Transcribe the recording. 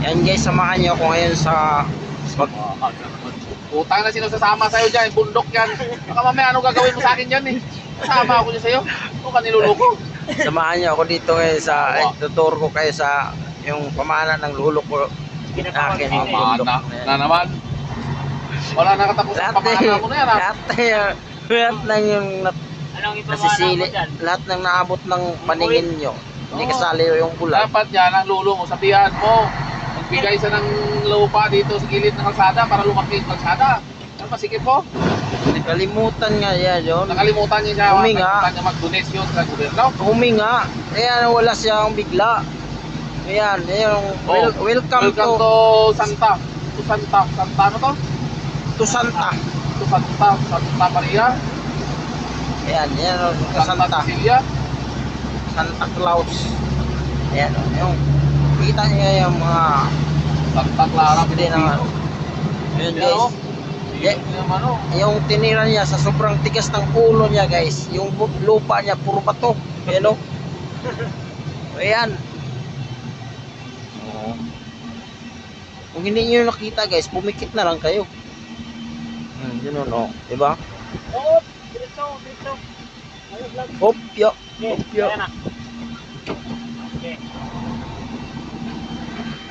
Ayun guys, samahan niyo ako ngayon sa Utang na sino sasama sa'yo dyan, bundok yan. Baka mamaya ano gagawin mo sa akin dyan eh. Kasama ako dyan sa'yo. Ito ka niluloko. samahan niyo ako dito ngayon sa tuturo ko kayo sa yung pamana ng lulo ko. Akin yung bundok Na naman. Wala nakatapos ang pamana mo na yan ha. Lahat ng yung nasisili, lahat ng naabot ng paningin nyo. Hindi kasali yung bulan. Dapat yan ang lulo mo, sabihan mo. Magbigay siya ng lupa dito sa gilid ng kalsada para lumaki yung kalsada. Ano masikip mo? Nakalimutan nga yan yun. Nakalimutan niya siya. Huminga. Nakalimutan niya mag-donation sa gobyerno. Huminga. Ayan, wala siyang bigla. Ayan, yung welcome to Santa. To Santa. Santa ano to? to Santa. To Santa. Santa Maria. Ayan, yan Santa Santa. Cecilia. Santa Claus. Ayan, yung kita niyo yung mga Santa Clara. hindi naman. Yun guys. Yung tinira niya sa sobrang tigas ng ulo niya guys. Yung lupa niya puro bato. Ayan o. Ayan. Kung hindi niyo nakita guys, pumikit na lang kayo. Yun o. Diba? Oh, dito. Hop, yo. Hop, yo. Okay.